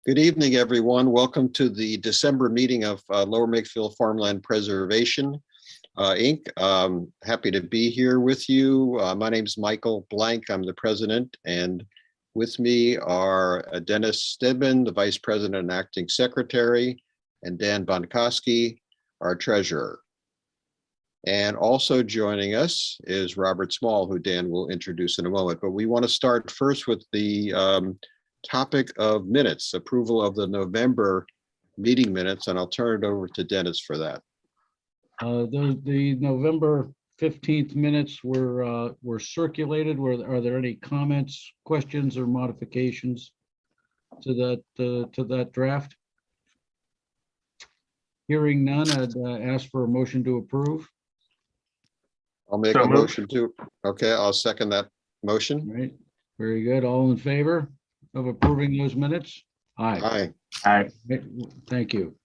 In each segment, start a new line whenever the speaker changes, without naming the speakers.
Good evening, everyone. Welcome to the December meeting of Lower Makefield Farmland Preservation, Inc. Happy to be here with you. My name is Michael Blank. I'm the president, and with me are Dennis Stedman, the vice president and acting secretary, and Dan Bonkoski, our treasurer. And also joining us is Robert Small, who Dan will introduce in a moment. But we want to start first with the topic of minutes, approval of the November meeting minutes, and I'll turn it over to Dennis for that.
The November 15th minutes were circulated. Are there any comments, questions, or modifications to that draft? Hearing none, I'd ask for a motion to approve.
I'll make a motion to. Okay, I'll second that motion.
All right, very good. All in favor of approving those minutes? Aye.
Aye.
Thank you.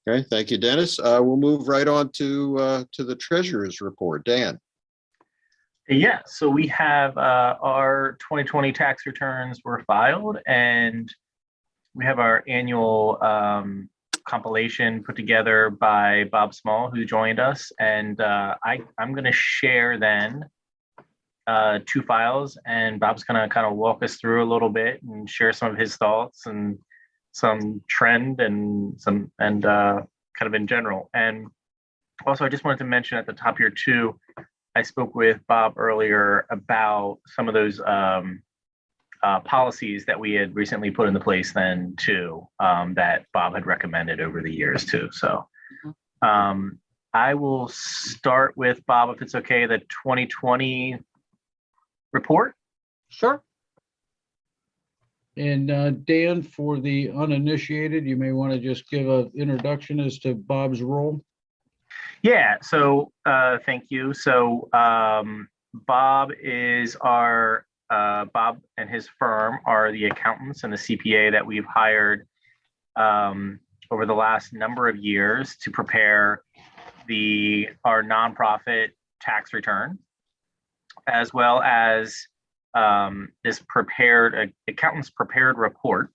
Okay, thank you, Dennis. We'll move right on to the treasurer's report. Dan.
Yeah, so we have our 2020 tax returns were filed, and we have our annual compilation put together by Bob Small, who joined us, and I'm going to share then two files, and Bob's going to kind of walk us through a little bit and share some of his thoughts and some trend and some kind of in general. And also, I just wanted to mention at the top here too, I spoke with Bob earlier about some of those policies that we had recently put into place then too, that Bob had recommended over the years too. So I will start with Bob, if it's okay, the 2020 report.
Sure. And Dan, for the uninitiated, you may want to just give an introduction as to Bob's role.
Yeah, so thank you. So Bob is our Bob and his firm are the accountants and the CPA that we've hired over the last number of years to prepare our nonprofit tax return, as well as this accountant's prepared report,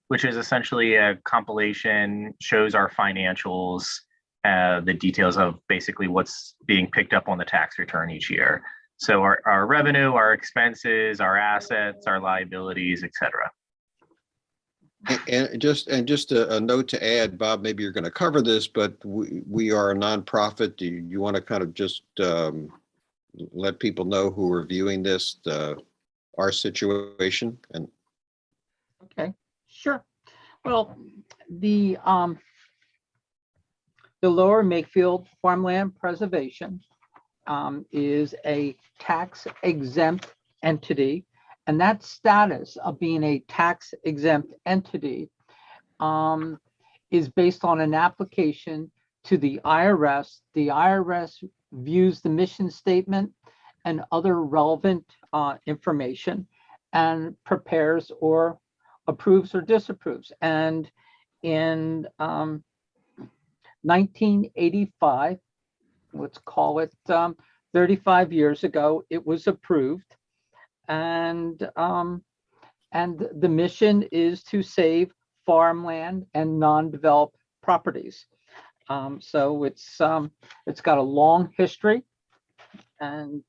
which is essentially a compilation, shows our financials, the details of basically what's being picked up on the tax return each year. So our revenue, our expenses, our assets, our liabilities, et cetera.
And just a note to add, Bob, maybe you're going to cover this, but we are a nonprofit. Do you want to kind of just let people know who are viewing this, our situation? And
okay, sure. Well, the Lower Makefield Farmland Preservation is a tax exempt entity, and that status of being a tax exempt entity is based on an application to the IRS. The IRS views the mission statement and other relevant information and prepares or approves or disapproves. And in 1985, let's call it 35 years ago, it was approved. And the mission is to save farmland and non-developed properties. So it's got a long history, and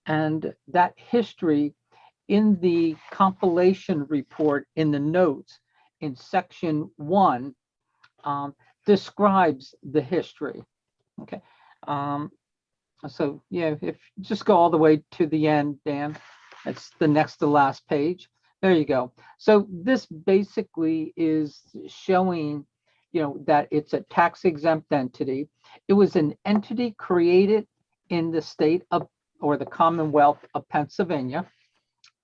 and that history in the compilation report in the notes in section 1 describes the history. Okay. So yeah, if you just go all the way to the end, Dan, it's the next to last page. There you go. So this basically is showing, that it's a tax exempt entity. It was an entity created in the state of, or the Commonwealth of Pennsylvania.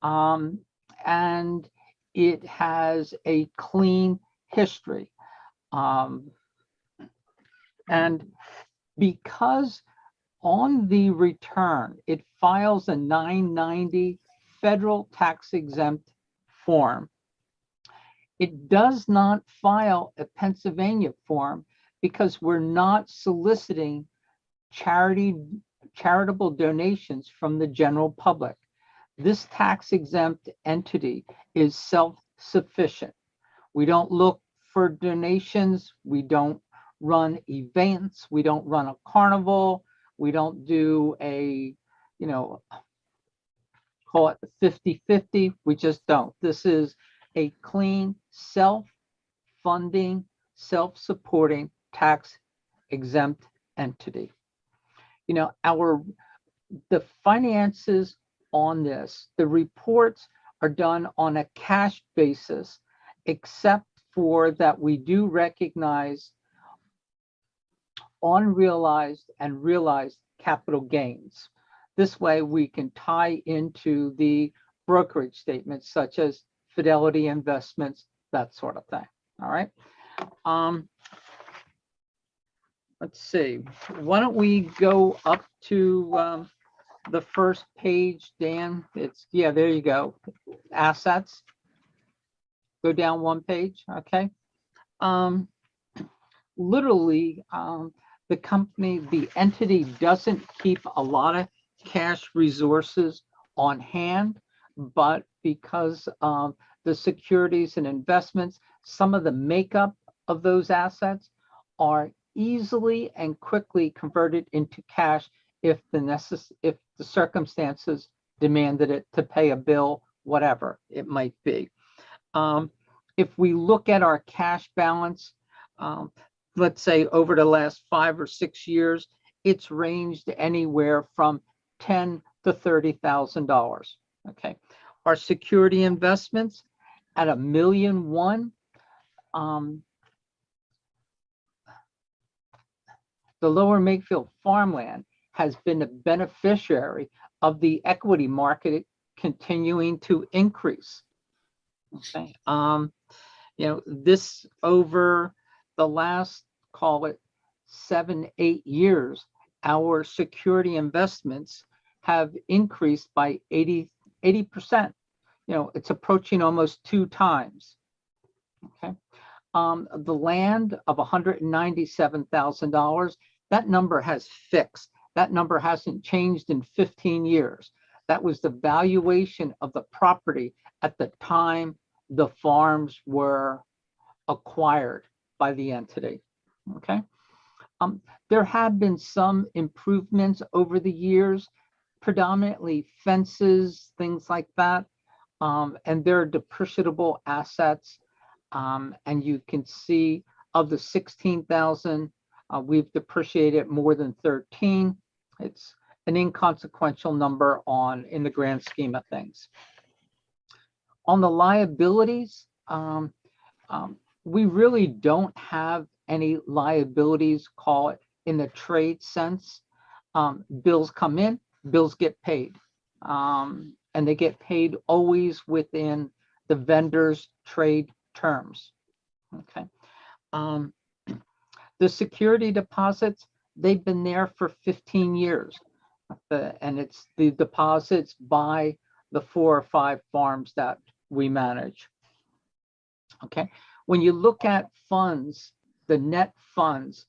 And it has a clean history. And because on the return, it files a 990 federal tax exempt form, it does not file a Pennsylvania form because we're not soliciting charitable donations from the general public. This tax exempt entity is self-sufficient. We don't look for donations. We don't run events. We don't run a carnival. We don't do a, call it 50-50. We just don't. This is a clean, self-funding, self-supporting tax exempt entity. The finances on this, the reports are done on a cash basis, except for that we do recognize unrealized and realized capital gains. This way we can tie into the brokerage statements such as Fidelity Investments, that sort of thing. All right. Let's see. Why don't we go up to the first page, Dan? There you go. Assets. Go down one page. Okay. Literally, the company, the entity doesn't keep a lot of cash resources on hand, but because of the securities and investments, some of the makeup of those assets are easily and quickly converted into cash if the circumstances demanded it to pay a bill, whatever it might be. If we look at our cash balance, let's say over the last 5 or 6 years, it's ranged anywhere from $10,000 to $30,000. Okay, our security investments at $1.1 million. The Lower Makefield Farmland has been a beneficiary of the equity market continuing to increase. Okay, this over the last, call it 7-8 years, our security investments have increased by 80%. It's approaching almost 2 times. Okay. The land of $197,000, that number has fixed. That number hasn't changed in 15 years. That was the valuation of the property at the time the farms were acquired by the entity. Okay. There have been some improvements over the years, predominantly fences, things like that, and they're depreciable assets. And you can see of the 16,000, we've depreciated more than 13. It's an inconsequential number in the grand scheme of things. On the liabilities, we really don't have any liabilities, call it in the trade sense. Bills come in, bills get paid, and they get paid always within the vendor's trade terms. Okay. The security deposits, they've been there for 15 years, and it's the deposits by the 4 or 5 farms that we manage. Okay. When you look at funds, the net funds,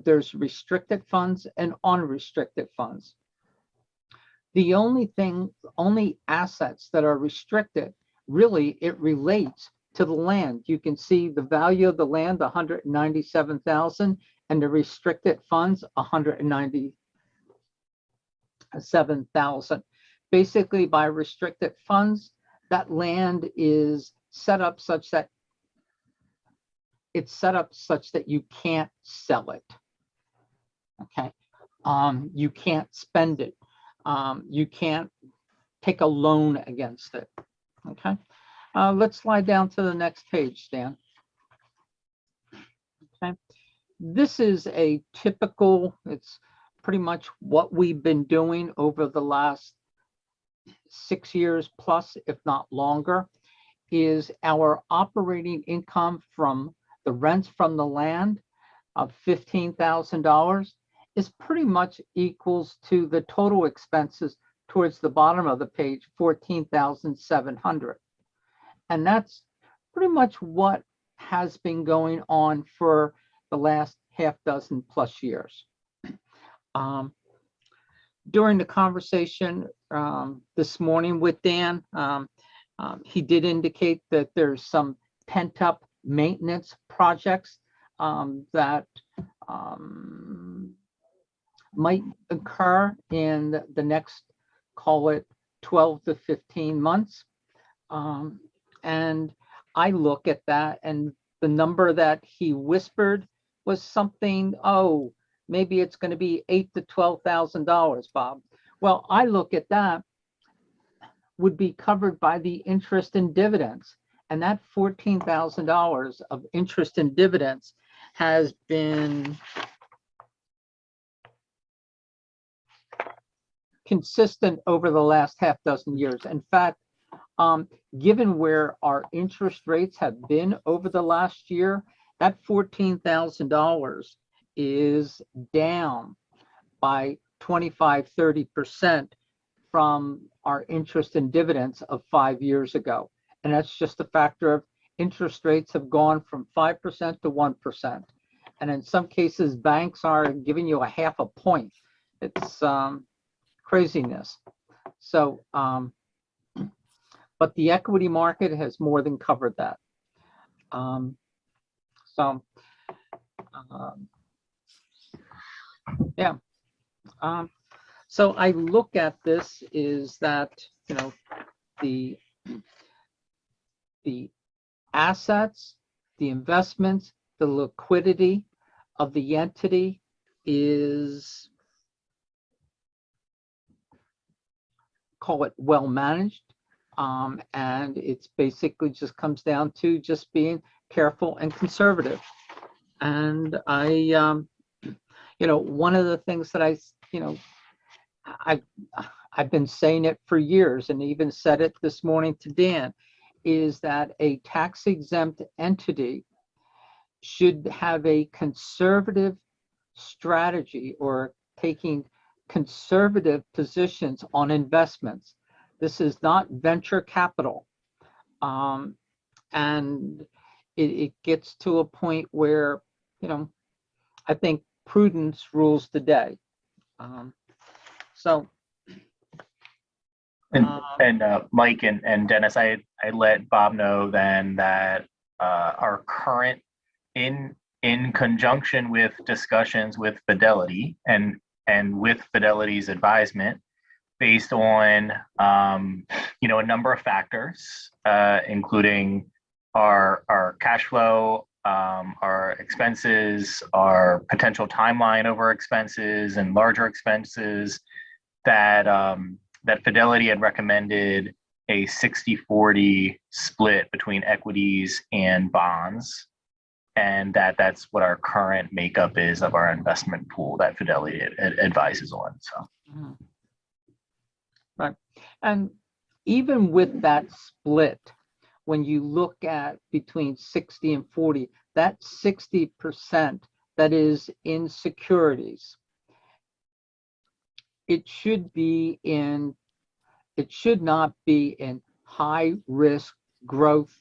there's restricted funds and unrestricted funds. The only assets that are restricted, really, it relates to the land. You can see the value of the land, 197,000, and the restricted funds, 197,000. Basically, by restricted funds, that land is set up such that you can't sell it. Okay, you can't spend it. You can't take a loan against it. Okay. Let's slide down to the next page, Stan. Okay. This is a typical, it's pretty much what we've been doing over the last 6 years plus, if not longer, is our operating income from the rents from the land of $15,000 is pretty much equals to the total expenses towards the bottom of the page, $14,700. And that's pretty much what has been going on for the last half dozen plus years. during the conversation this morning with Dan, he did indicate that there's some pent-up maintenance projects that might occur in the next, call it 12 to 15 months. And I look at that, and the number that he whispered was something, oh, maybe it's going to be $8,000 to $12,000, Bob. Well, I look at that would be covered by the interest and dividends. And that $14,000 of interest and dividends has been consistent over the last half dozen years. In fact, given where our interest rates have been over the last year, that $14,000 is down by 25–30% from our interest and dividends of 5 years ago. And that's just a factor of interest rates have gone from 5% to 1%. And in some cases, banks are giving you a half a point. It's craziness. So, but the equity market has more than covered that. Yeah. So I look at this is that, you know, the assets, the investments, the liquidity of the entity is, call it well managed. And it's basically just comes down to just being careful and conservative. And I, you know, one of the things that I've been saying it for years, and even said it this morning to Dan, is that a tax exempt entity should have a conservative strategy or taking conservative positions on investments. This is not venture capital. And it gets to a point where, you know, I think prudence rules the day.
Mike and Dennis, I let Bob know then that our current, in conjunction with discussions with Fidelity and with Fidelity's advisement, based on you know, a number of factors, including our cash flow, our expenses, our potential timeline over expenses and larger expenses, that that Fidelity had recommended a 60-40 split between equities and bonds, and that's what our current makeup is of our investment pool that Fidelity advises on. So,
right, and even with that split, when you look at between 60 and 40, that 60% that is in securities, it should not be in high risk growth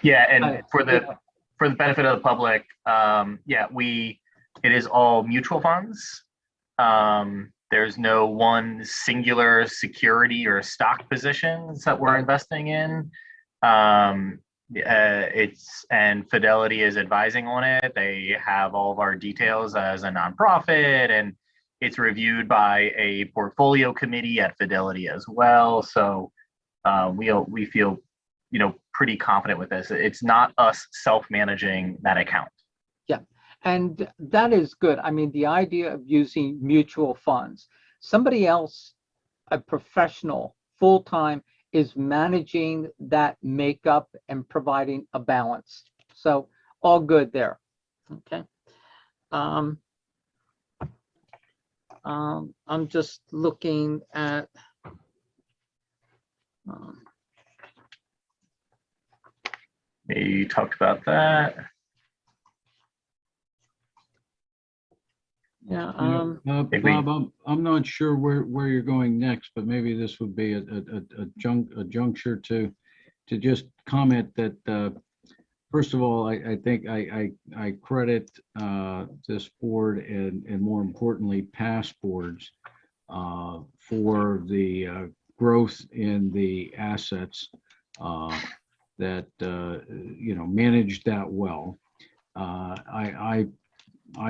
yeah, and for the benefit of the public, yeah, it is all mutual funds. There's no one singular security or stock positions that we're investing in. And Fidelity is advising on it. They have all of our details as a nonprofit, and it's reviewed by a portfolio committee at Fidelity as well. So we feel, you know, pretty confident with this. It's not us self-managing that account.
Yeah, and that is good. I mean, the idea of using mutual funds, somebody else, a professional, full-time, is managing that makeup and providing a balance. So all good there. Okay. I'm just looking at
we talked about that.
Yeah.
Bob, I'm not sure where you're going next, but maybe this would be a juncture to just comment that First of all, I think I credit this board and more importantly, past boards for the growth in the assets that managed that well. I,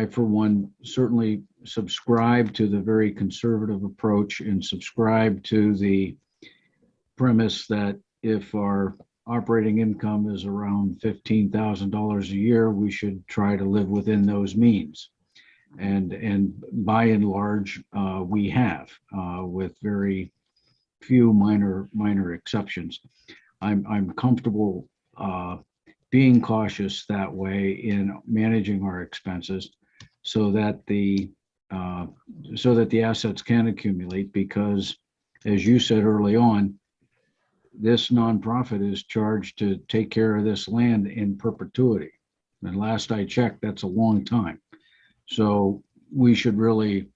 for one, certainly subscribe to the very conservative approach and subscribe to the premise that if our operating income is around $15,000 a year, we should try to live within those means. And by and large, we have, with very few minor exceptions. I'm comfortable being cautious that way in managing our expenses so that the assets can accumulate, because as you said early on, this nonprofit is charged to take care of this land in perpetuity. And last I checked, that's a long time. So we should really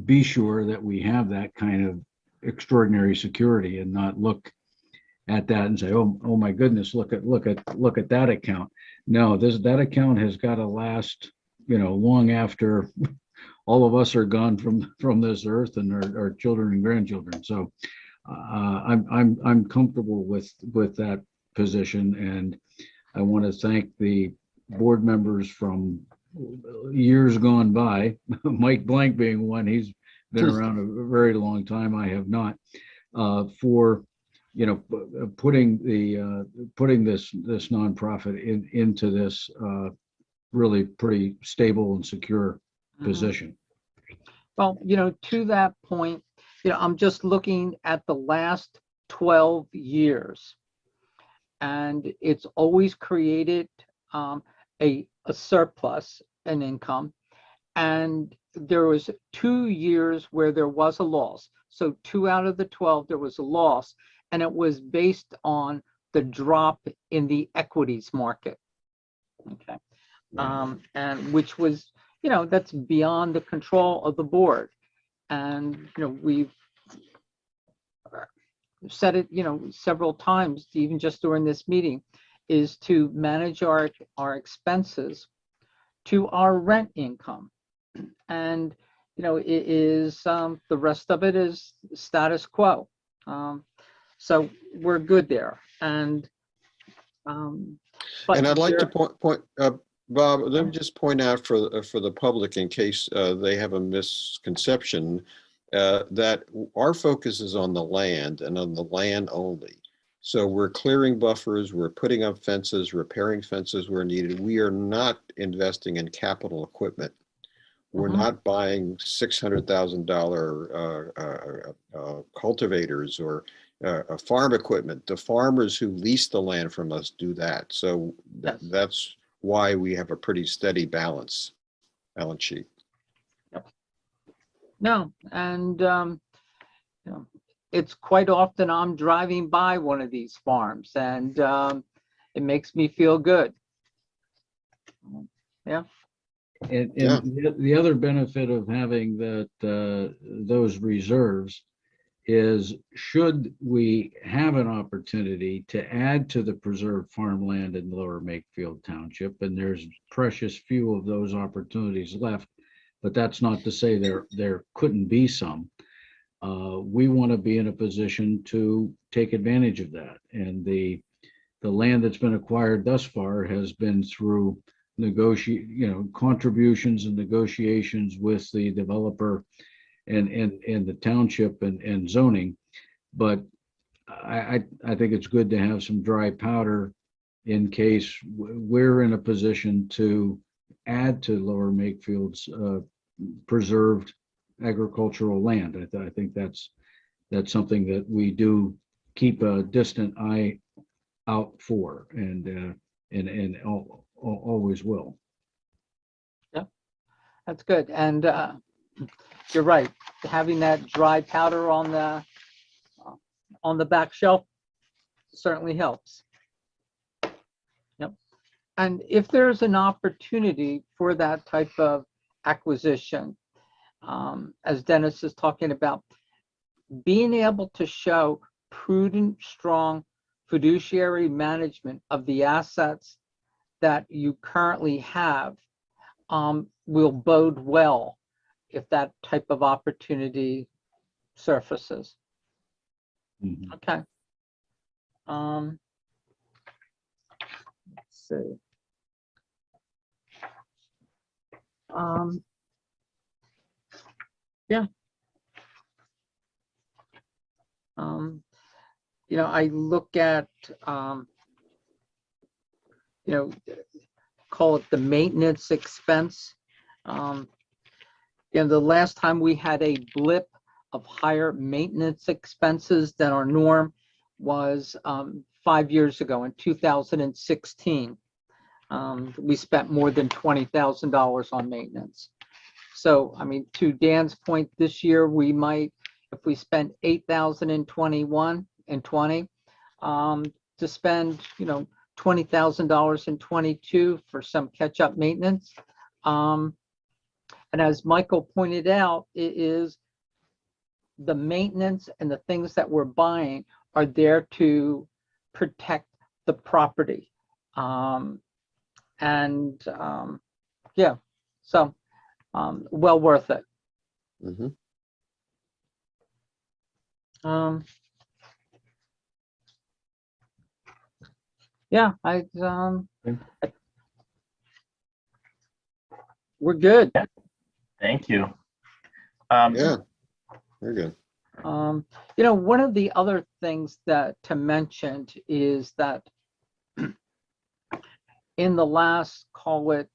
be sure that we have that kind of extraordinary security and not look at that and say, oh my goodness, look at that account. No, that account has got to last, long after all of us are gone from this earth and our children and grandchildren. So I'm comfortable with that position, and I want to thank the board members from years gone by, Mike Blank being one. He's been around a very long time. I have not, for putting this nonprofit into this really pretty stable and secure position.
Well, to that point, I'm just looking at the last 12 years, and it's always created a surplus in income. And there was 2 years where there was a loss. So 2 out of the 12, there was a loss, and it was based on the drop in the equities market. Okay. And which was, that's beyond the control of the board. And, we've said it, several times, even just during this meeting, is to manage our expenses to our rent income. And, it is, the rest of it is status quo. So we're good there. And, but
I'd like to point Bob, let me just point out for the public, in case they have a misconception, that our focus is on the land and on the land only. So we're clearing buffers, we're putting up fences, repairing fences where needed. We are not investing in capital equipment. We're not buying $600,000 cultivators or farm equipment. The farmers who lease the land from us do that. So that's why we have a pretty steady balance sheet.
Yep. No, and it's quite often I'm driving by one of these farms, and it makes me feel good. Yeah.
And the other benefit of having those reserves is, should we have an opportunity to add to the preserved farmland in Lower Makefield Township, and there's precious few of those opportunities left, but that's not to say there couldn't be some. We want to be in a position to take advantage of that. And the land that's been acquired thus far has been through contributions and negotiations with the developer and the township and zoning. But I think it's good to have some dry powder in case we're in a position to add to Lower Makefield's preserved agricultural land. I think that's something that we do keep a distant eye out for, and always will.
Yeah, that's good. And you're right. Having that dry powder on the back shelf certainly helps. Yep. And if there's an opportunity for that type of acquisition, as Dennis is talking about, being able to show prudent, strong fiduciary management of the assets that you currently have will bode well if that type of opportunity surfaces.
Mhm.
Okay. Let's see. Yeah. I look at, call it the maintenance expense. The last time we had a blip of higher maintenance expenses than our norm was 5 years ago in 2016. We spent more than $20,000 on maintenance. So, I mean, to Dan's point, this year we might, if we spend $8,000 in 21 and 20, to spend, $20,000 in 22 for some catch-up maintenance. And as Michael pointed out, it is the maintenance and the things that we're buying are there to protect the property. Yeah, so well worth it.
Mm-hmm.
Yeah, we're good.
Thank you.
Yeah, very good.
One of the other things that to mention is that in the last, call it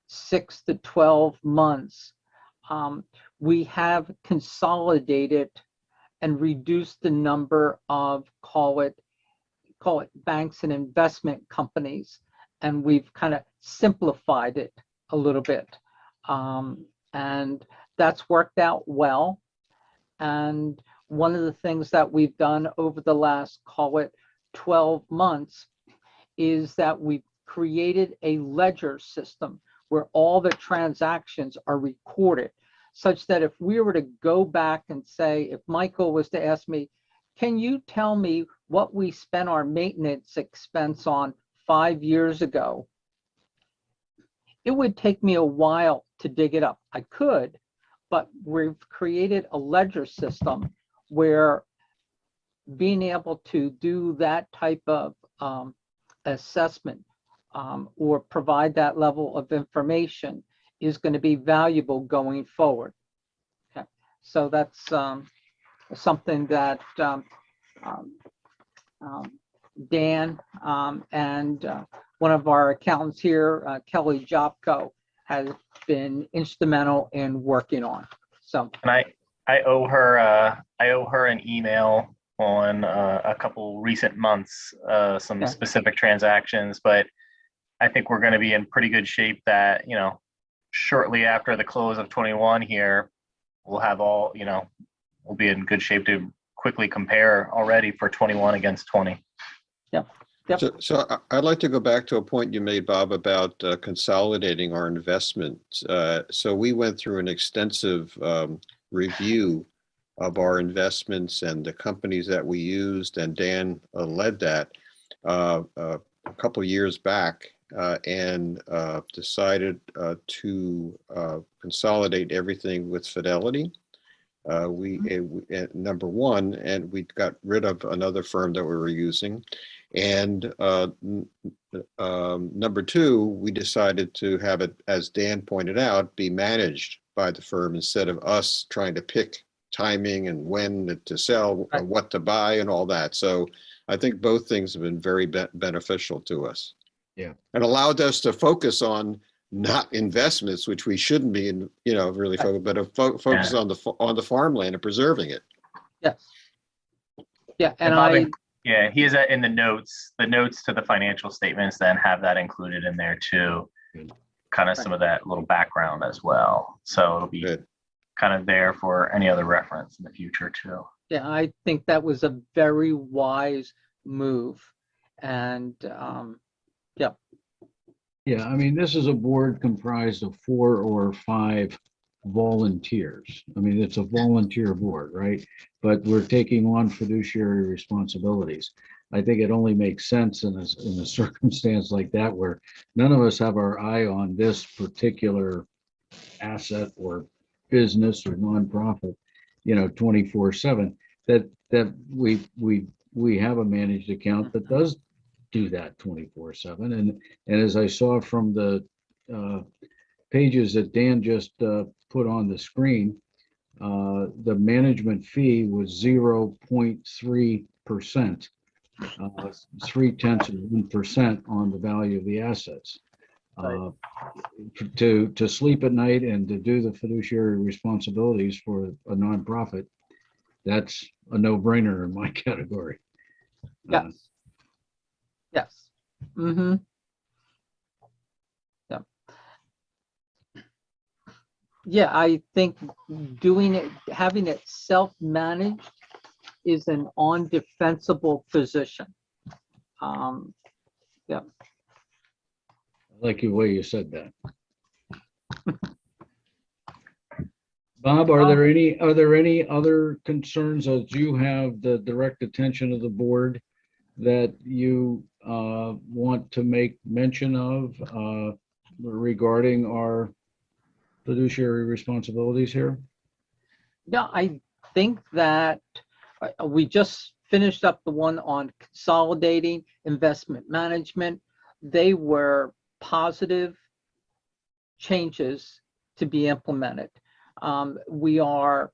6 to 12 months, we have consolidated and reduced the number of, call it banks and investment companies, and we've kind of simplified it a little bit. And that's worked out well. And one of the things that we've done over the last, call it 12 months, is that we've created a ledger system where all the transactions are recorded, such that if we were to go back and say, if Michael was to ask me, can you tell me what we spent our maintenance expense on 5 years ago? It would take me a while to dig it up. I could, but we've created a ledger system where being able to do that type of assessment or provide that level of information is going to be valuable going forward. Okay. So that's something that Dan and one of our accountants here, Kelly Jopko, has been instrumental in working on. So,
and I owe her an email on a couple recent months, some specific transactions, but I think we're going to be in pretty good shape that, shortly after the close of 21 here, we'll have all, we'll be in good shape to quickly compare already for 21 against 20.
Yep. Yep.
So I'd like to go back to a point you made, Bob, about consolidating our investment. So we went through an extensive review of our investments and the companies that we used, and Dan led that a couple of years back and decided to consolidate everything with Fidelity. Number one, and we got rid of another firm that we were using. And number two, we decided to have it, as Dan pointed out, be managed by the firm instead of us trying to pick timing and when to sell, or what to buy and all that. So I think both things have been very beneficial to us.
Yeah.
And allowed us to focus on not investments, which we shouldn't be in, really focus, but focus on the farmland and preserving it.
Yes. Yeah,
and Bob, yeah, he is in the notes. The notes to the financial statements then have that included in there too. Kind of some of that little background as well. So it'll be kind of there for any other reference in the future too.
Yeah, I think that was a very wise move. And
Yeah, I mean, this is a board comprised of 4 or 5 volunteers. I mean, it's a volunteer board, right? But we're taking on fiduciary responsibilities. I think it only makes sense in a circumstance like that where none of us have our eye on this particular asset or business or nonprofit, 24/7, that we have a managed account that does do that 24/7. And as I saw from the pages that Dan just put on the screen, the management fee was 0.3%, 0.3% on the value of the assets. To sleep at night and to do the fiduciary responsibilities for a nonprofit, that's a no-brainer in my category.
Yes. Yes. Mm-hmm. Yeah. Yeah, I think doing it, having it self-managed is an undefensible position. Yeah.
I like the way you said that. Bob, are there any other concerns as you have the direct attention of the board that you want to make mention of regarding our fiduciary responsibilities here?
Yeah, I think that we just finished up the one on consolidating investment management. They were positive changes to be implemented. We are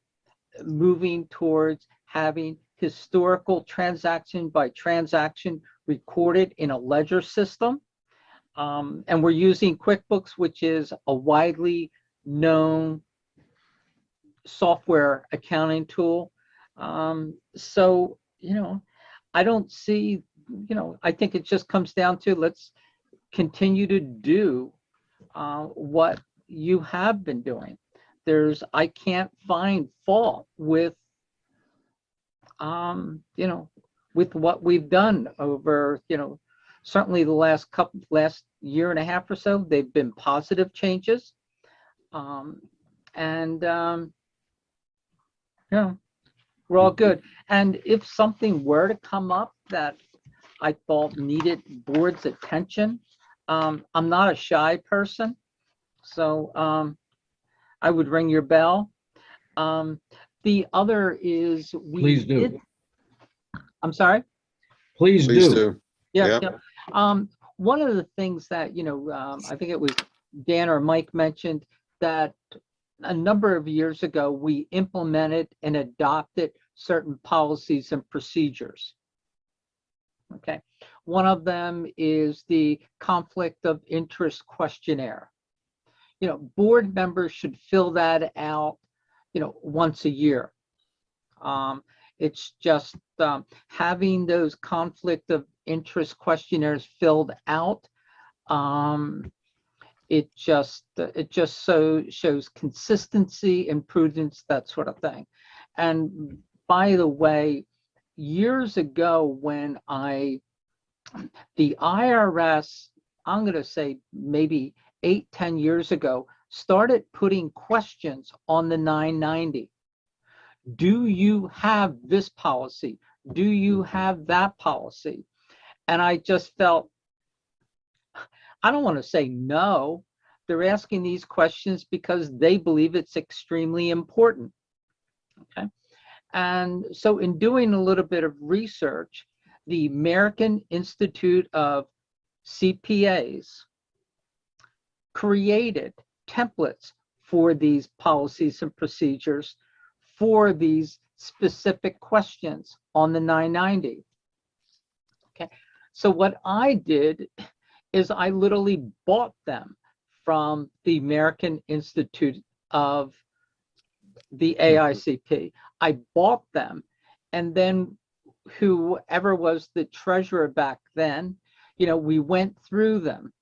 moving towards having historical transaction by transaction recorded in a ledger system. And we're using QuickBooks, which is a widely known software accounting tool. So, I don't see, I think it just comes down to let's continue to do what you have been doing. I can't find fault with, with what we've done over, certainly the last year and a half or so. They've been positive changes. We're all good. And if something were to come up that I thought needed board's attention, I'm not a shy person, so I would ring your bell. The other is
Please do.
I'm sorry?
Please do.
Yeah. One of the things that, I think it was Dan or Mike mentioned that a number of years ago, we implemented and adopted certain policies and procedures. Okay. One of them is the conflict of interest questionnaire. Board members should fill that out, once a year. It's just having those conflict of interest questionnaires filled out. It just shows consistency and prudence, that sort of thing. And by the way, years ago when the IRS, I'm going to say maybe 8-10 years ago, started putting questions on the 990. Do you have this policy? Do you have that policy? And I just felt, I don't want to say no. They're asking these questions because they believe it's extremely important. Okay. And so in doing a little bit of research, the American Institute of CPAs created templates for these policies and procedures for these specific questions on the 990. Okay. So what I did is I literally bought them from the American Institute of the AICP. I bought them, and then whoever was the treasurer back then, we went through them,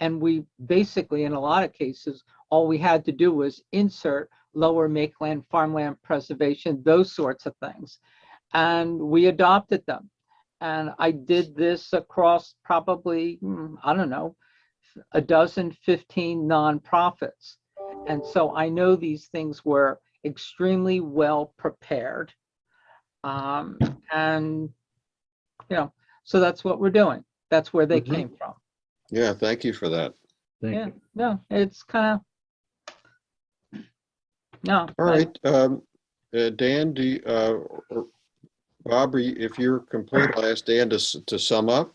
and we basically, in a lot of cases, all we had to do was insert lower Makeland farmland preservation, those sorts of things. And we adopted them. And I did this across probably, I don't know, a dozen, 15 nonprofits. And so I know these things were extremely well prepared. And, so that's what we're doing. That's where they came from.
Yeah, thank you for that.
Thank
Yeah,
you.
no, it's kind of, no.
All right, Dan, or Bob, if you're complete, I'll ask Dan to sum up.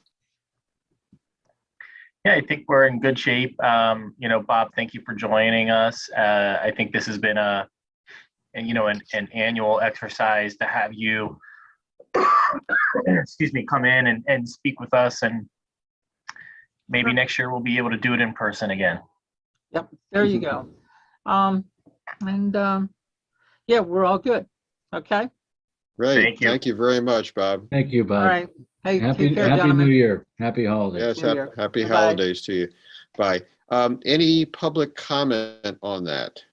Yeah, I think we're in good shape. Bob, thank you for joining us. I think this has been an annual exercise to have you, excuse me, come in and speak with us, and maybe next year we'll be able to do it in person again.
Yep, there you go. Yeah, we're all good. Okay.
Great. Thank you very much, Bob.
Thank you, Bob.
All right. Hey,
Happy
take care,
New
gentlemen.
Year. Happy holidays.
Yes,
New Year.
happy
Bye-bye.
holidays to you. Bye. Any public comment on that?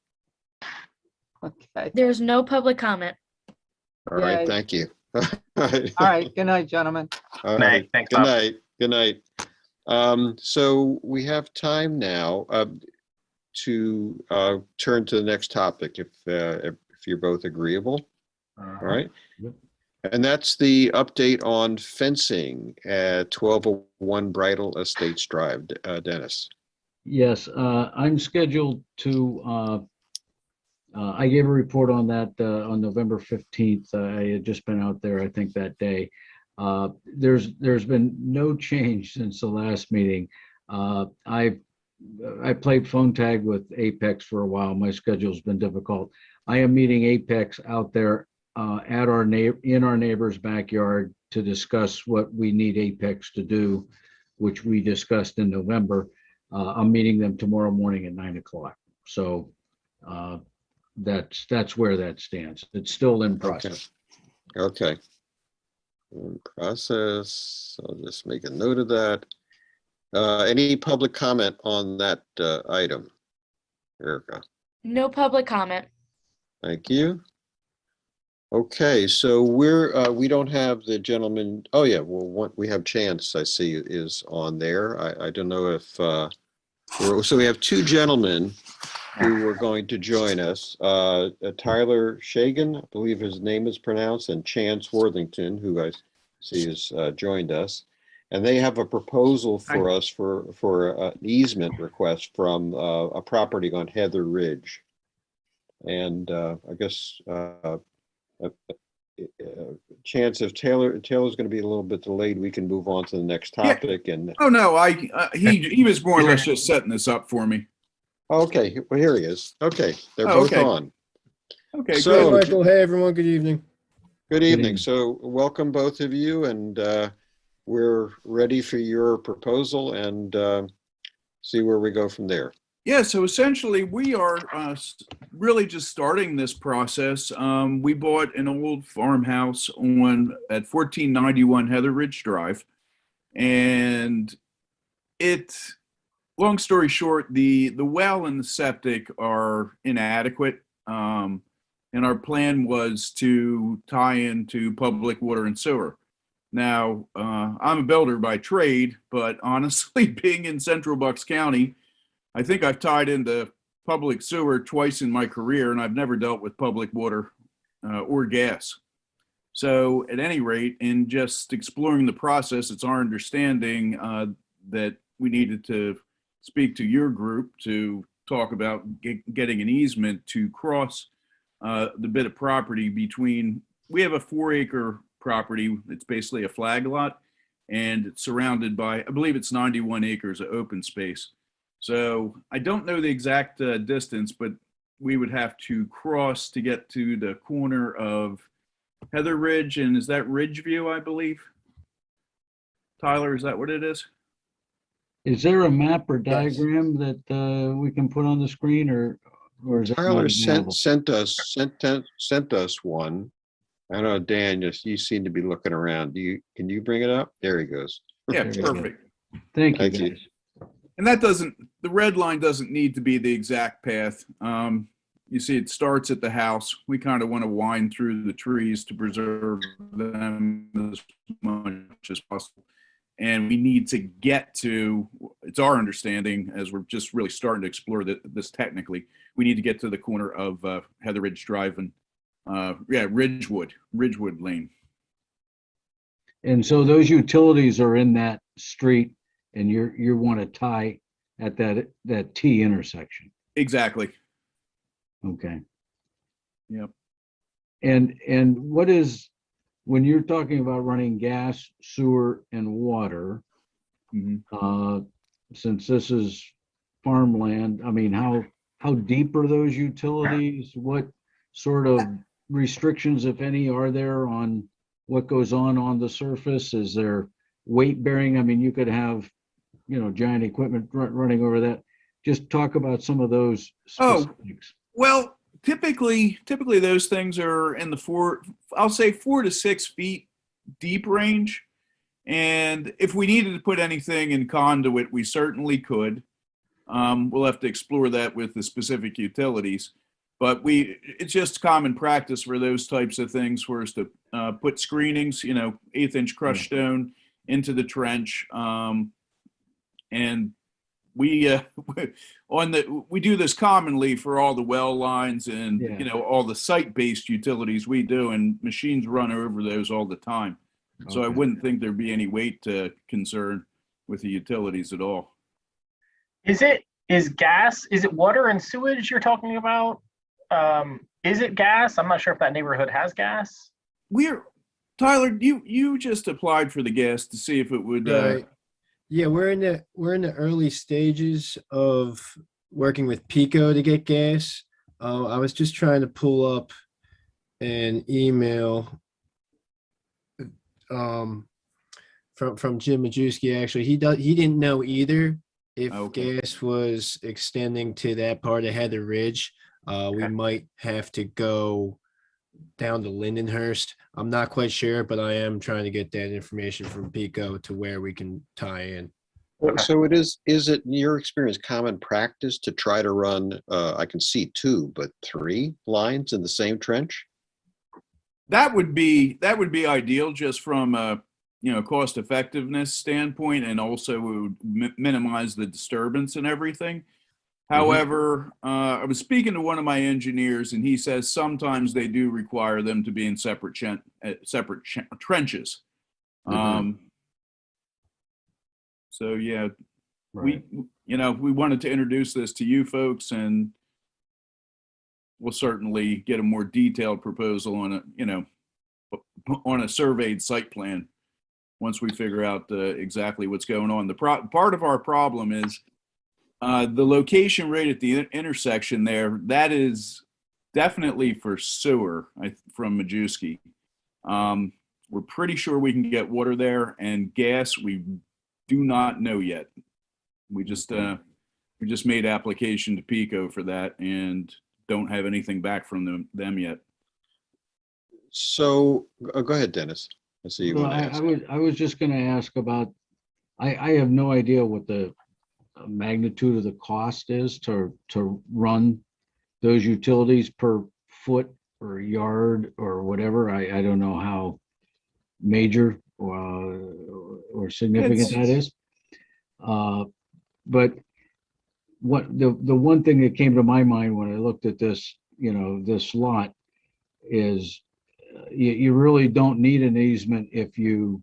Okay.
There's no public comment.
All right,
Yay.
thank you.
All right. Good night, gentlemen.
All
Good night.
right.
Thanks,
Good
Bob.
night. Good night. So we have time now to turn to the next topic, if you're both agreeable. All right.
Yep.
And that's the update on fencing at 1201 Bridal Estates Drive. Dennis.
Yes, I'm scheduled to, I gave a report on that on November 15th. I had just been out there, I think, that day. There's been no change since the last meeting. I played phone tag with Apex for a while. My schedule's been difficult. I am meeting Apex out there in our neighbor's backyard to discuss what we need Apex to do, which we discussed in November. I'm meeting them tomorrow morning at 9 o'clock. So that's where that stands. It's still in process.
Okay. In process. I'll just make a note of that. Any public comment on that item? Erica.
No public comment.
Thank you. Okay, so we don't have the gentleman. Oh yeah, well, we have Chance, I see, is on there. I don't know if so we have two gentlemen who were going to join us. Tyler Shagan, I believe his name is pronounced, and Chance Worthington, who I see has joined us. And they have a proposal for us for an easement request from a property on Heather Ridge. And I guess Chance, if Taylor's going to be a little bit delayed, we can move on to the next topic. Yeah. And
oh no, he was more or less just setting this up for me.
Okay, well here he is. Okay, they're both
okay.
on.
Okay,
so,
good.
Hey, Michael. Hey, everyone. Good evening.
Good evening. So welcome both of you, and we're ready for your proposal and see where we go from there.
Yeah, so essentially we are really just starting this process. We bought an old farmhouse at 1491 Heather Ridge Drive, and long story short, the well and the septic are inadequate, and our plan was to tie into public water and sewer. Now, I'm a builder by trade, but honestly, being in Central Bucks County, I think I've tied into public sewer twice in my career, and I've never dealt with public water or gas. So at any rate, in just exploring the process, it's our understanding that we needed to speak to your group to talk about getting an easement to cross the bit of property between, we have a 4-acre property. It's basically a flag lot, and it's surrounded by, I believe it's 91 acres of open space. So I don't know the exact distance, but we would have to cross to get to the corner of Heather Ridge, and is that Ridgeview, I believe? Tyler, is that what it is?
Is there a map or diagram that we can put on the screen, or is that
Tyler
not
sent us one. I don't know, Dan, you seem to be looking around. Can you bring it up? There he goes.
Yeah,
There you
perfect.
go. Thank you,
Thank you.
guys.
And that the red line doesn't need to be the exact path. You see, it starts at the house. We kind of want to wind through the trees to preserve them as much as possible. And we need to get to, it's our understanding, as we're just really starting to explore this technically, we need to get to the corner of Heather Ridge Drive and Ridgewood Lane.
And so those utilities are in that street, and you want to tie at that T intersection.
Exactly.
Okay.
Yep.
And what is, when you're talking about running gas, sewer, and water, since this is farmland, I mean, how deep are those utilities? What sort of restrictions, if any, are there on what goes on the surface? Is there weight bearing? I mean, you could have, giant equipment running over that. Just talk about some of those specifics.
Well, typically those things are in the I'll say 4 to 6 feet deep range. And if we needed to put anything in conduit, we certainly could. We'll have to explore that with the specific utilities. But it's just common practice for those types of things for us to put screenings, 1/8-inch crushed stone into the trench. And we do this commonly for all the well lines and all the site-based utilities we do, and machines run over those all the time. So I wouldn't think there'd be any weight concern with the utilities at all.
Is it water and sewage you're talking about? Is it gas? I'm not sure if that neighborhood has gas.
Tyler, you just applied for the gas to see if it would.
Yeah, we're in the early stages of working with Pico to get gas. I was just trying to pull up an email from Jim Majewski. Actually, he didn't know either if gas was extending to that part of Heather Ridge. We might have to go down to Lindenhurst. I'm not quite sure, but I am trying to get that information from Pico to where we can tie in.
So is it in your experience common practice to try to run, I can see 2, but 3 lines in the same trench?
That would be ideal, just from a cost effectiveness standpoint, and also it would minimize the disturbance and everything. However, I was speaking to one of my engineers, and he says sometimes they do require them to be in separate trenches. So yeah, right. we wanted to introduce this to you folks, and we'll certainly get a more detailed proposal on a surveyed site plan once we figure out exactly what's going on. Part of our problem is the location right at the intersection there. That is definitely for sewer from Majewski. We're pretty sure we can get water there, and gas we do not know yet. We just made application to Pico for that and don't have anything back from them yet.
So go ahead, Dennis. I see you want to ask.
I was just going to ask about, I have no idea what the magnitude of the cost is to run those utilities per foot or yard or whatever. I don't know how major or significant that is. But what the one thing that came to my mind when I looked at this, this lot is you really don't need an easement if you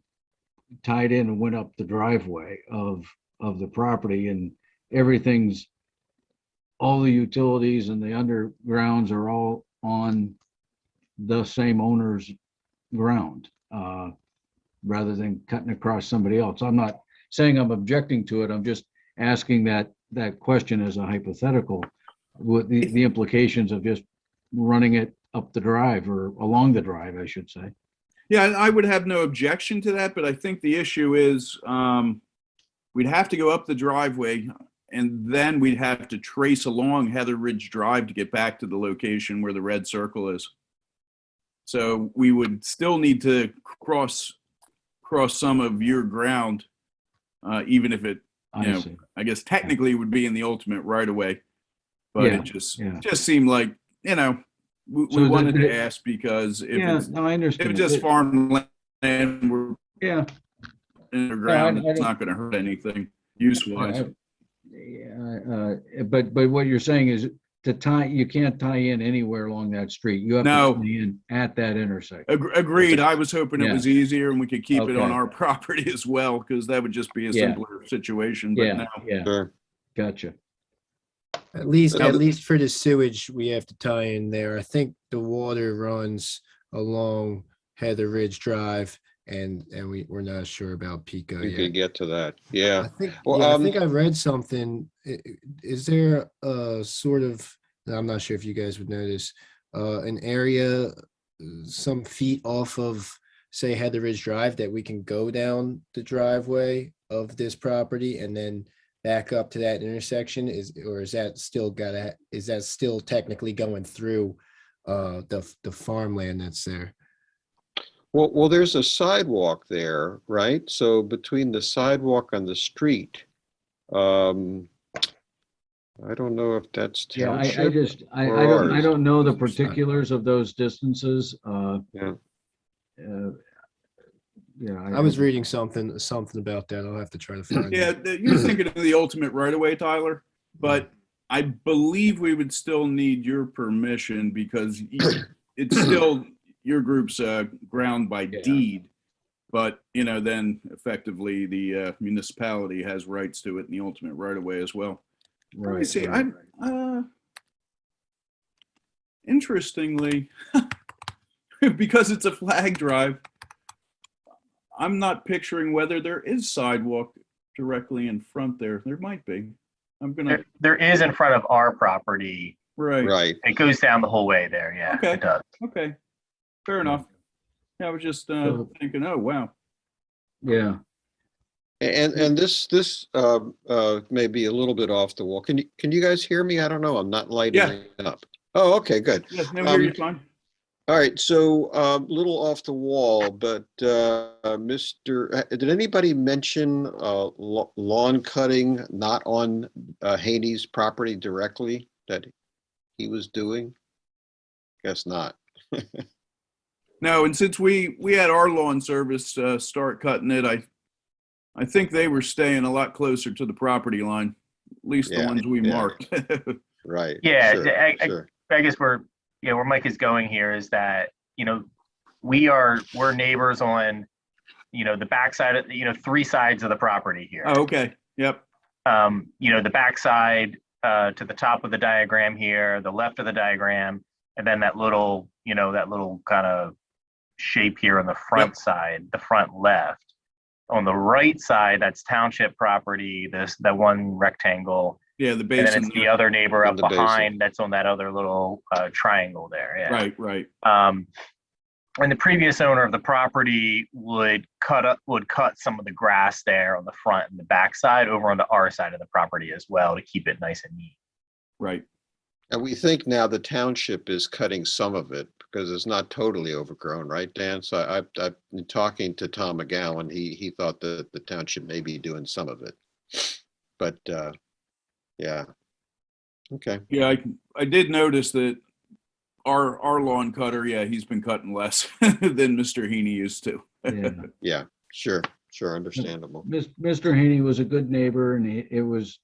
tied in and went up the driveway of the property, and all the utilities and the undergrounds are all on the same owner's ground, rather than cutting across somebody else. I'm not saying I'm objecting to it. I'm just asking that question as a hypothetical, with the implications of just running it up the drive, or along the drive, I should say.
Yeah, I would have no objection to that, but I think the issue is we'd have to go up the driveway, and then we'd have to trace along Heather Ridge Drive to get back to the location where the red circle is. So we would still need to cross some of your ground, even if it, I guess technically would be in the ultimate right of way, but it just seemed like, we wanted to ask, because if it's
I understand.
If it's just farmland, in the ground,
I
it's
don't-
not going to hurt anything use-wise.
But what you're saying is you can't tie in anywhere along that street. You have
No.
to tie in at that intersection.
Agreed. I was hoping it
Yeah.
was easier and we could keep it on
Okay.
our property as well, because that would just be a
Yeah.
simpler situation. But
Yeah,
no,
yeah,
Sure.
gotcha.
At least,
Now
at
the-
least for the sewage, we have to tie in there. I think the water runs along Heather Ridge Drive, and we're not sure about Pico
We
yet.
could get to that.
I
Yeah.
think,
Well,
yeah, I think I read something. Is there a sort of, I'm not sure if you guys would know this, an area some feet off of, say, Heather Ridge Drive that we can go down the driveway of this property and then back up to that intersection? Is that still technically going through the farmland that's there?
Well, there's a sidewalk there, right? So between the sidewalk and the street, I don't know if that's
Yeah, I
township.
just, I
or ours?
don't know the
It's not.
particulars of those distances.
Yeah.
Yeah.
I was reading something about that. I'll have to try to find
yeah,
it.
you're thinking of the ultimate right away, Tyler, but I believe we would still need your permission because it's still your group's ground by
Yeah.
deed. But, then effectively the municipality has rights to it in the ultimate right away as well. Let me
Right.
see.
right.
Interestingly, because it's a flag drive, I'm not picturing whether there is sidewalk directly in front there. There might be. I'm gonna.
There is in front of our property.
Right.
Right.
It goes down the whole way there. Yeah,
Okay.
it does.
Okay. Fair enough. Yeah, I was just
So-
thinking. Oh wow.
Yeah.
And this may be a little bit off the wall. Can you guys hear me? I don't know. I'm not lighting it up. Oh, okay, good.
Yeah. No, here you're fine.
All right, so little off the wall, but did anybody mention lawn cutting not on Haney's property directly that he was doing? Guess not.
No, and since we had our lawn service start cutting it, I think they were staying a lot closer to the property line, at least the
Yeah,
ones we
yeah.
marked.
Right.
Yeah,
Sure,
I
sure.
guess where Mike is going here is that, we're neighbors on, the backside of, three sides of the property here.
Oh, okay. Yep.
The backside to the top of the diagram here, the left of the diagram, and then that little kind of shape here on the front side, the front left. On the right side, that's township property, that one rectangle.
Yeah, the
And
basin.
then it's the other neighbor
In
up
the basin.
behind that's on that other little triangle there. Yeah.
Right.
And the previous owner of the property would cut some of the grass there on the front and the back side over onto our side of the property as well to keep it nice and neat.
Right.
And we think now the township is cutting some of it because it's not totally overgrown, right, Dan? So I've been talking to Tom McGowan. He thought that the township may be doing some of it. But yeah. Okay.
Yeah, I did notice that our lawn cutter, he's been cutting less than Mr. Heaney used to.
Yeah.
Yeah, sure, understandable.
Mr. Haney was a good neighbor, and it was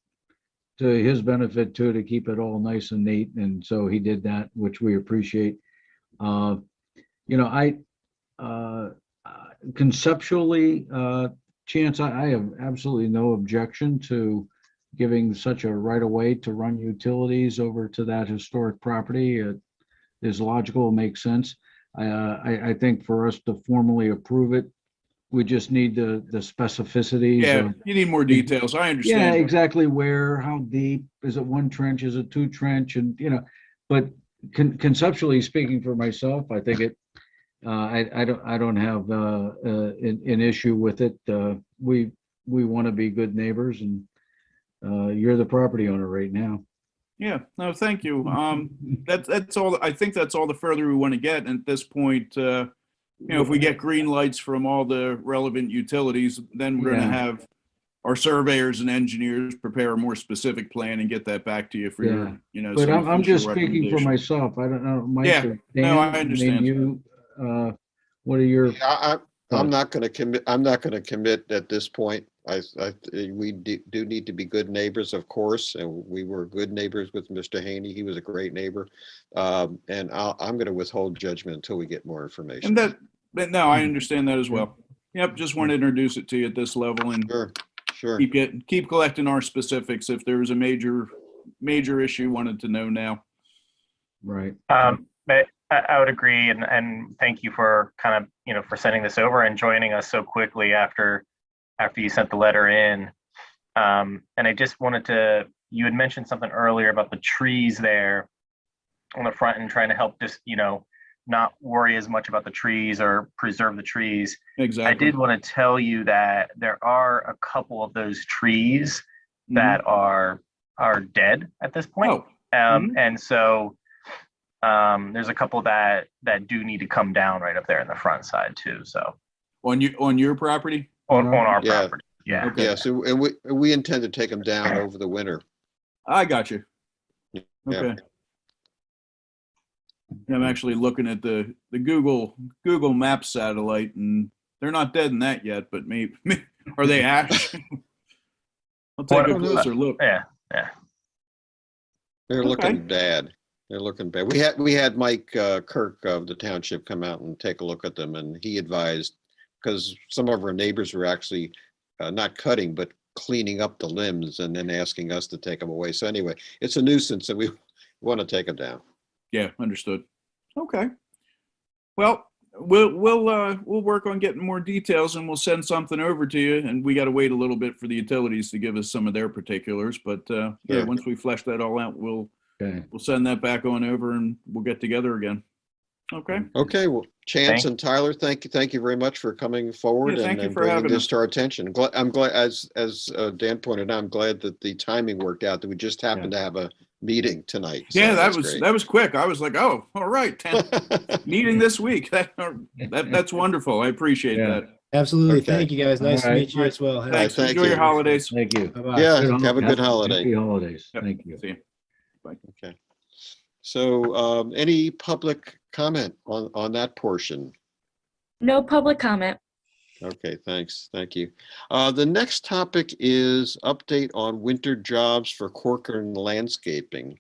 to his benefit too to keep it all nice and neat, and so he did that, which we appreciate. I conceptually, Chance, I have absolutely no objection to giving such a right of way to run utilities over to that historic property. It is logical, makes sense. I think for us to formally approve it, we just need the specificities.
Yeah,
of-
you need more details. I
yeah,
understand.
exactly where, how deep, is it one trench, is it two trench, and but conceptually speaking for myself, I think it, I don't have an issue with it. We want to be good neighbors, and you're the property owner right now.
Yeah, no, thank you. That's all. I think that's all the further we want to get. And at this point, if we get green lights from all the relevant utilities, then we're going to have our surveyors and engineers prepare a more specific plan and get that back to you for your,
But
some
I'm just
official
speaking for
recommendation.
myself. I don't know, Mike.
Yeah,
or
no, I
Dan,
understand.
mean, what are your?
Yeah, I'm not going to commit. I'm not going to commit at this point. We do need to be good neighbors, of course, and we were good neighbors with Mr. Haney. He was a great neighbor, and I'm going to withhold judgment until we get more information.
And but no, I understand that as well. Yep, just want to introduce it to you at this level and
Sure.
keep collecting our specifics. If there was a major issue, wanted to know now.
Right.
But I would agree, and thank you for kind of for sending this over and joining us so quickly after you sent the letter in. And I just wanted to, you had mentioned something earlier about the trees there on the front and trying to help just not worry as much about the trees or preserve the trees.
Exactly.
I did want to tell you that there are a couple of those trees that are dead at this point. And so there's a couple that do need to come down right up there in the front side too. So
on your property?
On our property. Yeah.
Okay.
Yeah. So and we intend to take them down over the winter.
I got you.
Yeah.
Okay. I'm actually looking at the Google Maps satellite, and they're not dead in that yet, but maybe are they ash? I'll take a closer look.
Yeah.
They're looking bad. They're looking bad. We had Mike Kirk of the township come out and take a look at them, and he advised, because some of our neighbors were actually not cutting but cleaning up the limbs and then asking us to take them away. So anyway, it's a nuisance, and we want to take them down.
Yeah, understood. Okay. Well, we'll work on getting more details, and we'll send something over to you. And we got to wait a little bit for the utilities to give us some of their particulars. But yeah, once we flesh that all out, we'll send that back on over, and we'll get together again. Okay.
Okay. Well, Chance and Tyler, thank you very much for coming forward and bringing this to our attention. I'm glad, as Dan pointed out, I'm glad that the timing worked out, that we just happened to have a meeting tonight. So
yeah, that was quick. I was like, oh, all right, meeting this week. That's wonderful. I appreciate that.
Absolutely. Okay. Thank you, guys. Nice to meet you as well.
Thanks. Enjoy your holidays.
Thank you.
Bye-bye.
Yeah, have a good holiday.
Happy holidays.
Yep.
Thank you.
See you. Bye.
Okay. So any public comment on that portion?
No public comment.
Okay, thanks. Thank you. The next topic is update on winter jobs for Corcoran Landscaping.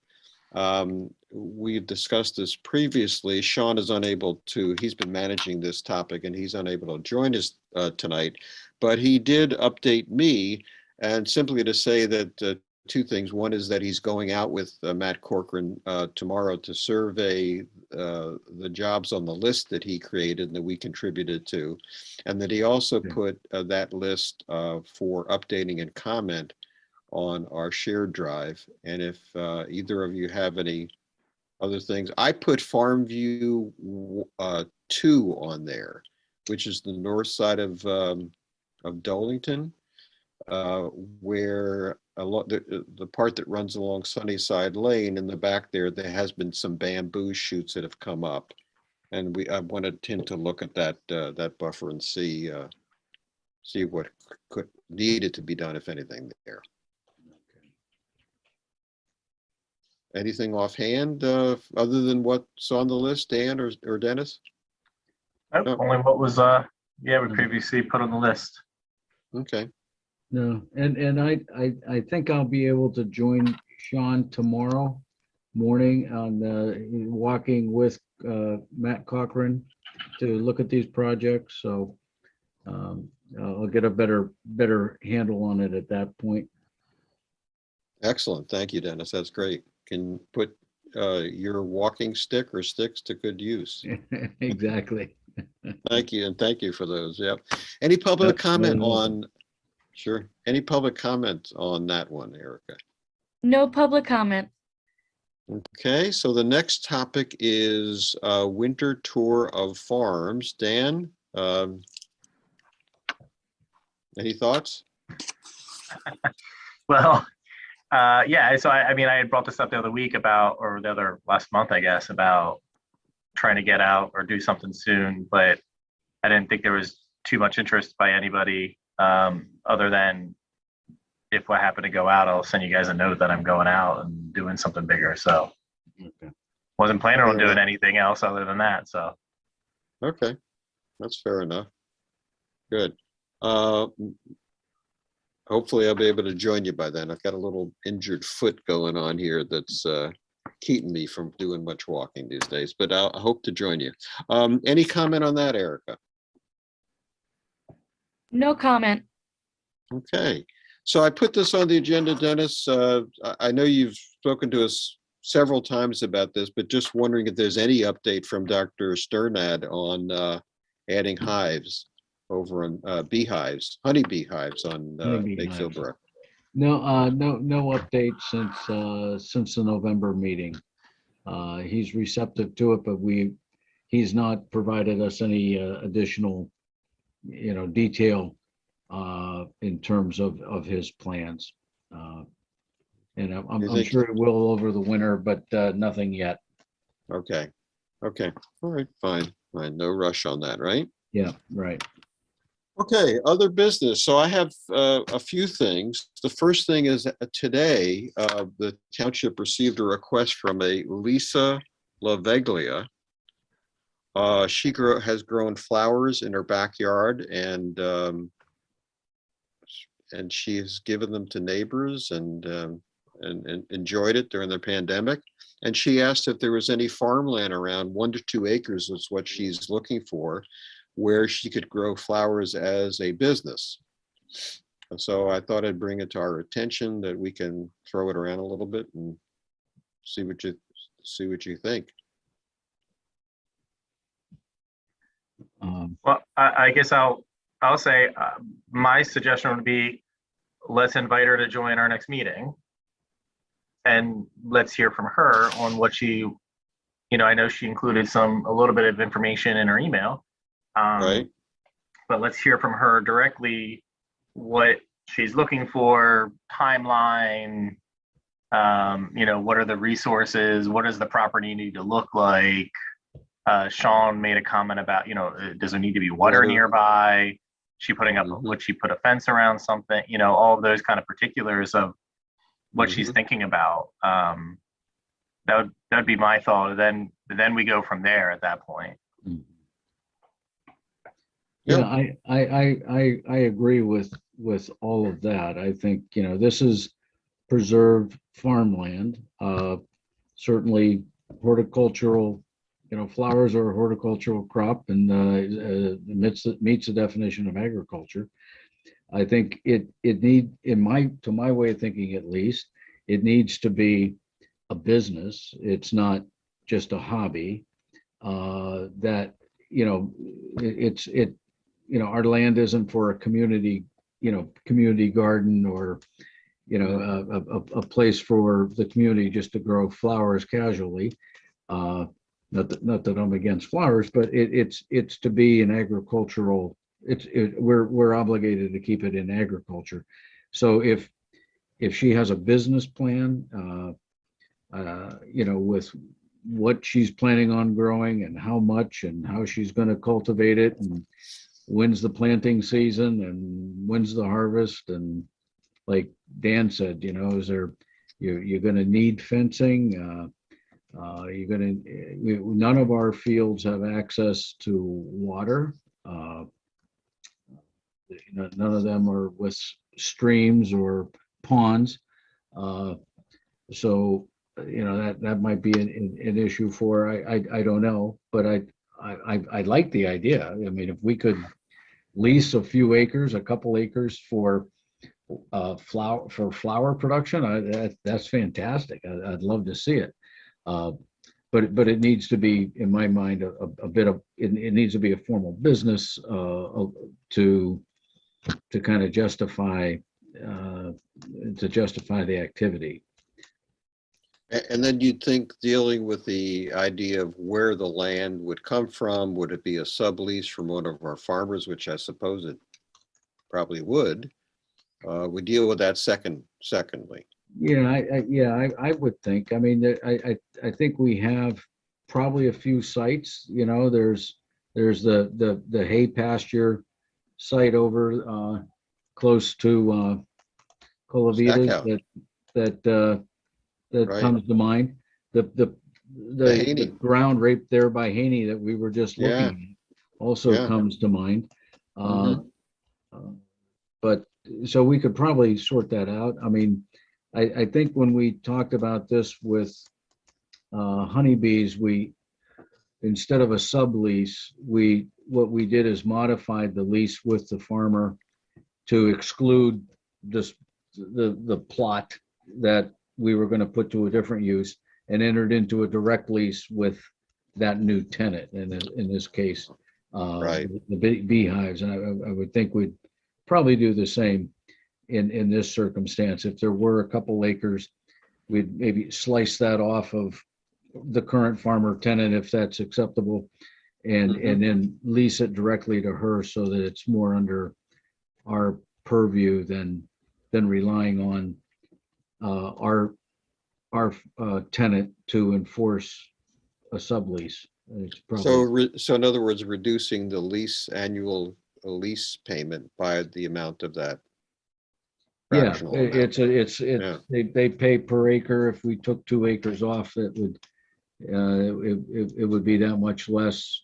We've discussed this previously. Sean is unable to, he's been managing this topic and he's unable to join us tonight, but he did update me, and simply to say that two things. One is that he's going out with Matt Corcoran tomorrow to survey the jobs on the list that he created and that we contributed to, and that he also put that list for updating and comment on our shared drive. And if either of you have any other things, I put Farmview 2 on there, which is the north side of Dolington, where the part that runs along Sunnyside Lane in the back there has been some bamboo shoots that have come up, and I wanted him to look at that buffer and see what needed to be done, if anything, there. Anything offhand other than what's on the list, Dan or Dennis?
Nope,
No.
only what was we previously put on the list.
Okay.
No, and I think I'll be able to join Sean tomorrow morning on walking with Matt Corcoran to look at these projects. So I'll get a better handle on it at that point.
Excellent. Thank you, Dennis. That's great. Can put your walking stick or sticks to good use.
Exactly.
Thank you, and thank you for those. Yep. Any public comment on? Sure. Any public comment on that one, Erica?
No public comment.
Okay, so the next topic is winter tour of farms. Dan, any thoughts?
Well, yeah. So I mean, I had brought this up the other week last month, I guess, about trying to get out or do something soon, but I didn't think there was too much interest by anybody. Other than if I happen to go out, I'll send you guys a note that I'm going out and doing something bigger. So wasn't planning on doing anything else other than that. So.
Okay, that's fair enough. good. Uh, Hopefully I'll be able to join you by then. I've got a little injured foot going on here that's keeping me from doing much walking these days, but I hope to join you. Any comment on that, Erica?
No comment.
Okay, so I put this on the agenda, Dennis. I know you've spoken to us several times about this, but just wondering if there's any update from Dr. Sternad on adding hives over on beehives, honeybee hives on
Honeybee
Makefield
hives.
Brook.
No update since the November meeting. He's receptive to it, but he's not provided us any additional, detail in terms of his plans. And I'm sure it will over the winter, but nothing yet.
Okay. All right, fine. No rush on that, right?
Yeah, right.
Okay, other business. So I have a few things. The first thing is today, the township received a request from a Lisa LaVeglia. She has grown flowers in her backyard, and she has given them to neighbors and enjoyed it during the pandemic. And she asked if there was any farmland around 1 to 2 acres is what she's looking for, where she could grow flowers as a business. And so I thought I'd bring it to our attention that we can throw it around a little bit and see what you think.
Well, I guess I'll say my suggestion would be, let's invite her to join our next meeting, and let's hear from her on what she, I know she included a little bit of information in her email.
Right.
But let's hear from her directly what she's looking for, timeline, what are the resources, what does the property need to look like? Sean made a comment about, does there need to be water nearby? She putting up, would she put a fence around something? All of those kind of particulars of what she's thinking about. That'd be my thought. Then we go from there at that point.
Yeah, I agree with all of that. I think, this is preserved farmland. Certainly horticultural, flowers are a horticultural crop, and meets the definition of agriculture. I think it to my way of thinking at least, it needs to be a business. It's not just a hobby. That our land isn't for a community garden or a place for the community just to grow flowers casually. Not that I'm against flowers, but it's to be an agricultural. We're obligated to keep it in agriculture. So if she has a business plan, with what she's planning on growing and how much and how she's going to cultivate it and when's the planting season and when's the harvest, and like Dan said, you're going to need fencing. None of our fields have access to water. None of them are with streams or ponds. So that might be an issue for, I don't know, but I like the idea. I mean, if we could lease a few acres, a couple acres for flower production, that's fantastic. I'd love to see it. But it needs to be, in my mind, a bit of it needs to be a formal business to kind of justify the activity.
And then you'd think, dealing with the idea of where the land would come from, would it be a sublease from one of our farmers, which I suppose it probably would. We deal with that secondly.
Yeah, I would think. I mean, I think we have probably a few sites. There's the hay pasture site over close to Colavitas that
Right.
comes to mind. The ground right there by Haney that we were just looking at also comes to mind. But so we could probably sort that out. I mean, I think when we talked about this with honeybees, instead of a sublease, what we did is modified the lease with the farmer to exclude the plot that we were going to put to a different use, and entered into a direct lease with that new tenant. And in this case,
Right.
the beehives. And I would think we'd probably do the same in this circumstance. If there were a couple acres, we'd maybe slice that off of the current farmer tenant, if that's acceptable, and then lease it directly to her, so that it's more under our purview than relying on our tenant to enforce a sublease. It's probably,
So in other words, reducing the annual lease payment by the amount of that.
yeah,
fractional amount. Yeah.
they pay per acre. If we took 2 acres off, it would be that much less.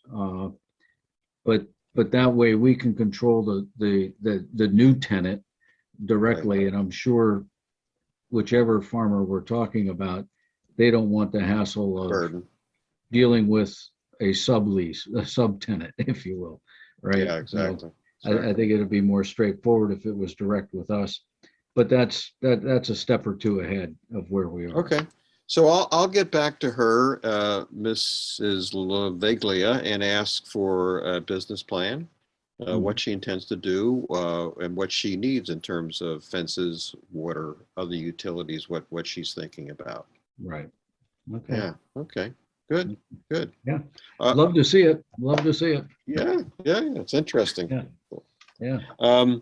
But that way we can control the new tenant directly.
Right.
And I'm sure whichever farmer we're talking about, they don't want the hassle of
Burden.
dealing with a sublease, a subtenant, if you will, right?
Yeah, exactly.
I think it'd be more straightforward if it was direct with us, but that's a step or two ahead of where we are.
Okay. So I'll get back to her, Mrs. Laviglia, and ask for a business plan, what she intends to do, and what she needs in terms of fences, water, other utilities, what she's thinking about.
Right. Okay.
Yeah. Okay. Good. Good.
Yeah. Love to see it. Love to see it.
Yeah. Yeah. It's interesting.
Yeah. Yeah.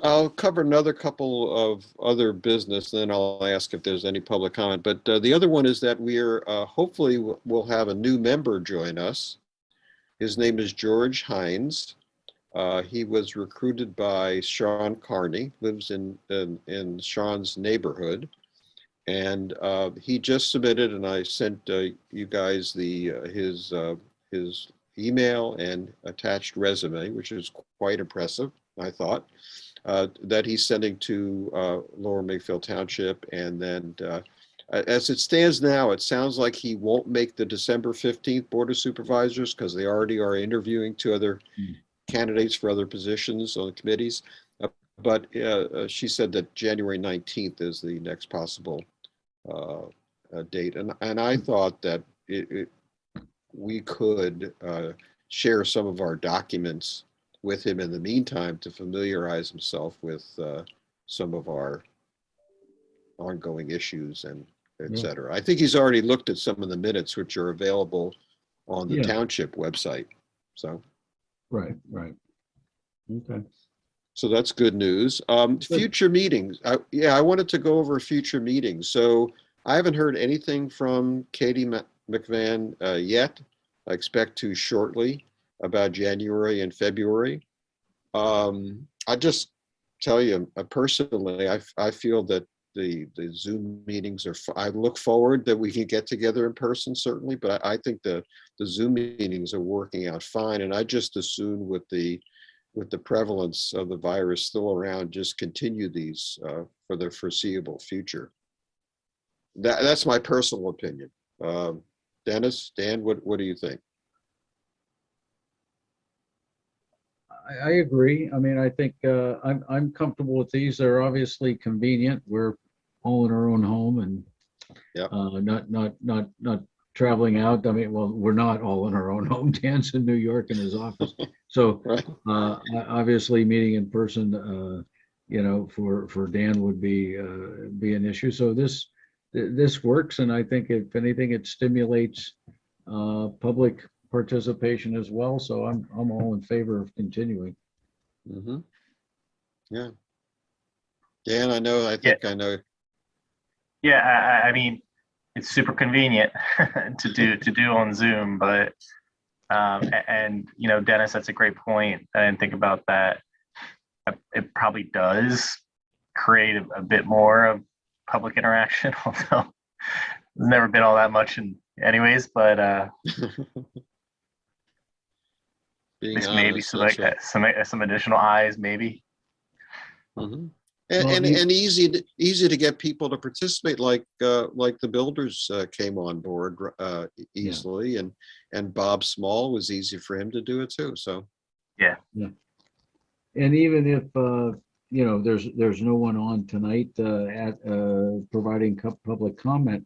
I'll cover another couple of other business, then I'll ask if there's any public comment. But the other one is that we're hopefully we'll have a new member join us. His name is George Hines. He was recruited by Sean Carney, lives in Sean's neighborhood. And he just submitted, and I sent you guys his email and attached resume, which is quite impressive, I thought, that he's sending to Lower Makefield Township. And then as it stands now, it sounds like he won't make the December 15th Board of Supervisors because they already are interviewing 2 other candidates for other positions on the committees. But she said that January 19th is the next possible date. And I thought that we could share some of our documents with him in the meantime to familiarize himself with some of our ongoing issues and et cetera. I think he's already looked at some of the minutes which are available on the township website. So.
Right. Okay.
So that's good news. Future meetings. I wanted to go over future meetings. So I haven't heard anything from Katie McVan yet. I expect to shortly about January and February. I just tell you personally, I feel that the Zoom meetings I look forward that we can get together in person certainly, but I think the Zoom meetings are working out fine. And I just assume with the prevalence of the virus still around, just continue these for the foreseeable future. That's my personal opinion. Dan, what do you think?
I agree. I mean, I think I'm comfortable with these. They're obviously convenient. We're all in our own home and not traveling out. I mean, well, we're not all in our own home. Dan's in New York in his office. So
Right.
Obviously meeting in person, for Dan would be an issue. So this works. And I think if anything, it stimulates public participation as well. So I'm all in favor of continuing.
Mm-hmm. Yeah. Dan, I know.
Yeah, I mean, it's super convenient to do on Zoom, but and Dennis, that's a great point. I didn't think about that. It probably does create a bit more of public interaction, although there's never been all that much anyways, but
being
Just maybe
honest. That's right.
some additional eyes, maybe.
Mhm.
Well,
And easy to get people to participate, like the builders came on board easily, and Bob Small was easy for him to do it too. So
And even if, there's no one on tonight providing public comment,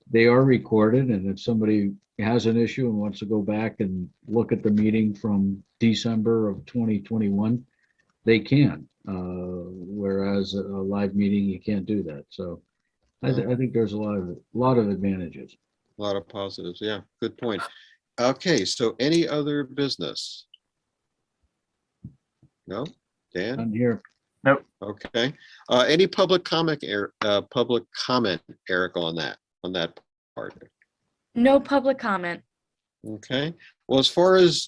they are recorded. And if somebody has an issue and wants to go back and look at the meeting from December of 2021, they can. Whereas a live meeting, you can't do that. So I think there's a lot of advantages.
a lot of positives. Yeah, good point. Okay, so any other business? No, Dan?
On here,
Nope.
Okay. Any public comment, Eric, on that part?
No public comment.
Okay. Well, as far as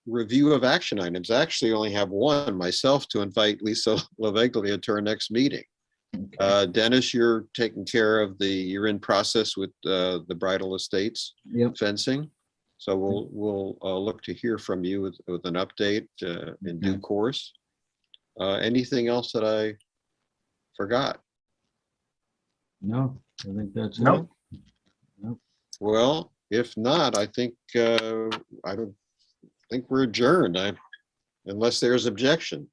review of action items, I actually only have one myself to invite Lisa Laveglia to our next meeting. Dennis, you're taking care of you're in process with the Bridal Estates fencing. So we'll look to hear from you with an update in due course. Anything else that I forgot?
no, I think that's it.
Nope.
Well, if not, I think I don't think we're adjourned. Unless there's objection.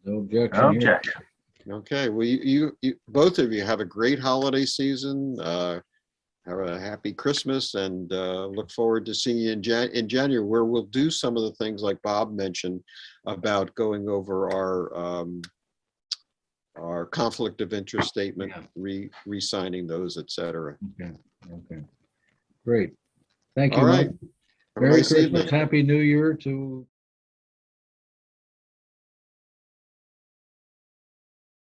No objection.
No
here.
objection.
Okay. Well, you both of you have a great holiday season. Have a happy Christmas, and look forward to seeing you in January, where we'll do some of the things like Bob mentioned about going over our conflict of interest statement, re-signing those, etc.
Okay. Great. Thank you,
All right.
Mike.
Have a
Merry
nice
Christmas,
evening.
Happy New Year to